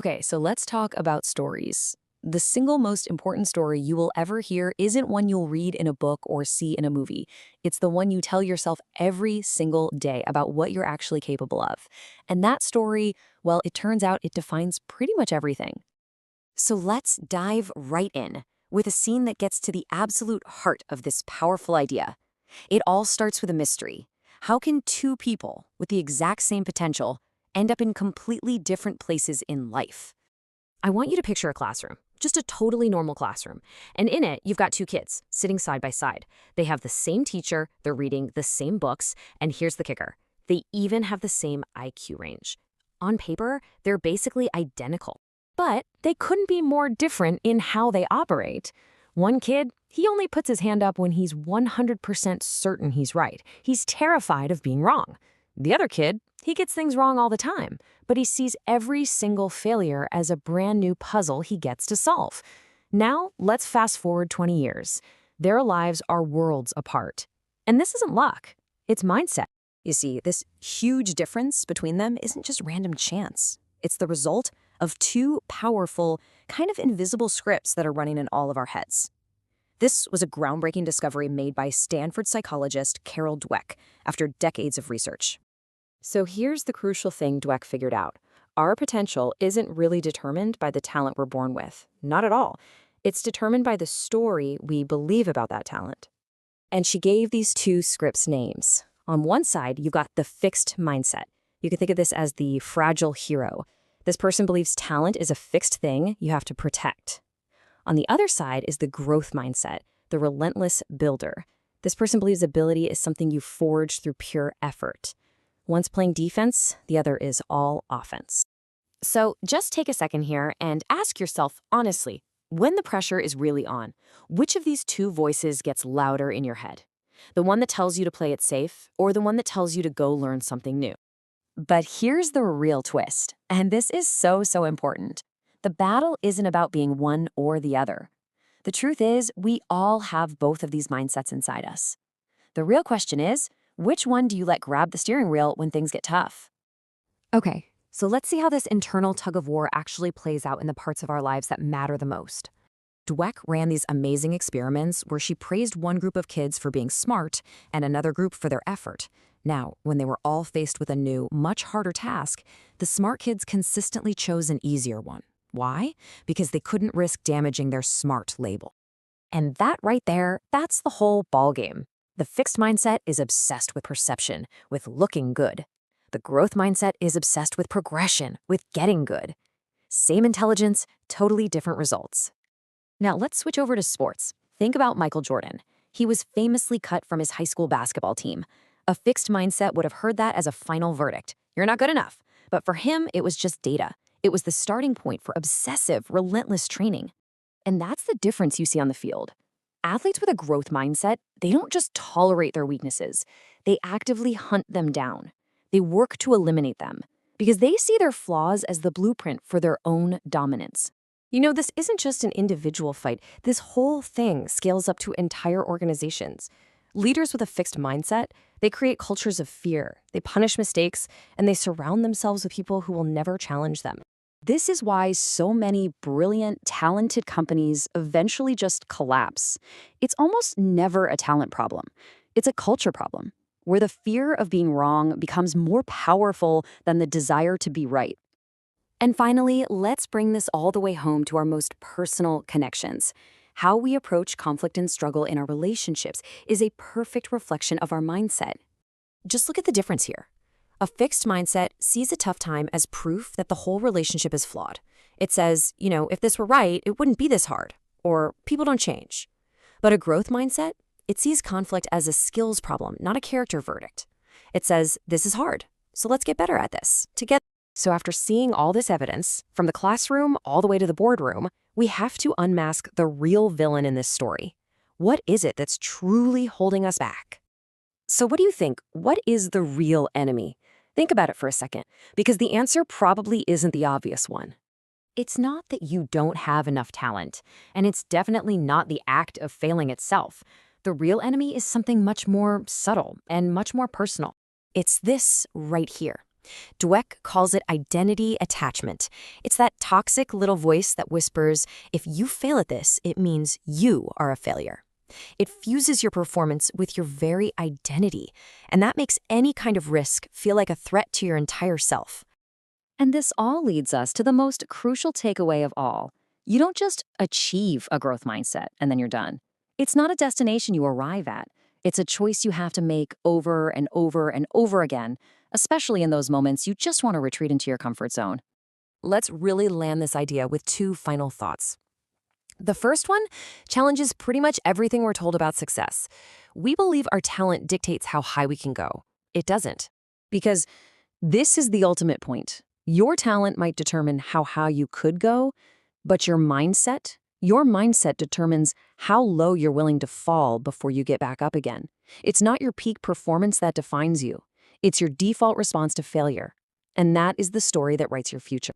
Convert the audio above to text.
Okay, so let's talk about stories. The single most important story you will ever hear isn't one you'll read in a book or see in a movie. It's the one you tell yourself every single day about what you're actually capable of. And that story, well, it turns out it defines pretty much everything. So let's dive right in with a scene that gets to the absolute heart of this powerful idea. It all starts with a mystery. How can two people with the exact same potential end up in completely different places in life? I want you to picture a classroom, just a totally normal classroom. And in it, you've got two kids sitting side by side. They have the same teacher, they're reading the same books, and here's the kicker. They even have the same IQ range. On paper, they're basically identical. But they couldn't be more different in how they operate. One kid, he only puts his hand up when he's 100% certain he's right. He's terrified of being wrong. The other kid, he gets things wrong all the time, but he sees every single failure as a brand new puzzle he gets to solve. Now, let's fast forward 20 years. Their lives are worlds apart. And this isn't luck, it's mindset. You see, this huge difference between them isn't just random chance. It's the result of two powerful, kind of invisible scripts that are running in all of our heads. This was a groundbreaking discovery made by Stanford psychologist Carol Dweck after decades of research. So here's the crucial thing Dweck figured out. Our potential isn't really determined by the talent we're born with. Not at all. It's determined by the story we believe about that talent. And she gave these two scripts names. On one side, you've got the fixed mindset. You can think of this as the fragile hero. This person believes talent is a fixed thing you have to protect. On the other side is the growth mindset, the relentless builder. This person believes ability is something you forge through pure effort. One's playing defense, the other is all offense. So just take a second here and ask yourself honestly, when the pressure is really on, which of these two voices gets louder in your head? The one that tells you to play it safe, or the one that tells you to go learn something new? But here's the real twist, and this is so important. The battle isn't about being one or the other. The truth is, we all have both of these mindsets inside us. The real question is, which one do you let grab the steering wheel when things get tough? Okay, so let's see how this internal tug-of-war actually plays out in the parts of our lives that matter the most. Dweck ran these amazing experiments where she praised one group of kids for being smart and another group for their effort. Now, when they were all faced with a new, much harder task, the smart kids consistently chose an easier one. Why? Because they couldn't risk damaging their smart label. And that right there, that's the whole ballgame. The fixed mindset is obsessed with perception, with looking good. The growth mindset is obsessed with progression, with getting good. Same intelligence, totally different results. Now let's switch over to sports. Think about Michael Jordan. He was famously cut from his high school basketball team. A fixed mindset would have heard that as a final verdict. You're not good enough. But for him, it was just data. It was the starting point for obsessive, relentless training. And that's the difference you see on the field. Athletes with a growth mindset, they don't just tolerate their weaknesses. They actively hunt them down. They work to eliminate them because they see their flaws as the blueprint for their own dominance. You know, this isn't just an individual fight. This whole thing scales up to entire organizations. Leaders with a fixed mindset, they create cultures of fear, they punish mistakes, and they surround themselves with people who will never challenge them. This is why so many brilliant, talented companies eventually just collapse. It's almost never a talent problem. It's a culture problem, where the fear of being wrong becomes more powerful than the desire to be right. And finally, let's bring this all the way home to our most personal connections. How we approach conflict and struggle in our relationships is a perfect reflection of our mindset. Just look at the difference here. A fixed mindset sees a tough time as proof that the whole relationship is flawed. It says, if this were right, it wouldn't be this hard, or people don't change. But a growth mindset, it sees conflict as a skills problem, not a character verdict. It says, this is hard, so let's get better at this together. So after seeing all this evidence, from the classroom all the way to the boardroom, we have to unmask the real villain in this story. What is it that's truly holding us back? So what do you think? What is the real enemy? Think about it for a second, because the answer probably isn't the obvious one. It's not that you don't have enough talent, and it's definitely not the act of failing itself. The real enemy is something much more subtle and much more personal. It's this right here. Dweck calls it identity attachment. It's that toxic little voice that whispers, if you fail at this, it means you are a failure. It fuses your performance with your very identity, and that makes any kind of risk feel like a threat to your entire self. And this all leads us to the most crucial takeaway of all. You don't just achieve a growth mindset and then you're done. It's not a destination you arrive at. It's a choice you have to make over and over and over again, especially in those moments you just want to retreat into your comfort zone. Let's really land this idea with two final thoughts. The first one challenges pretty much everything we're told about success. We believe our talent dictates how high we can go. It doesn't. Because this is the ultimate point. Your talent might determine how high you could go, but your mindset determines how low you're willing to fall before you get back up again. It's not your peak performance that defines you. It's your default response to failure. And that is the story that writes your future.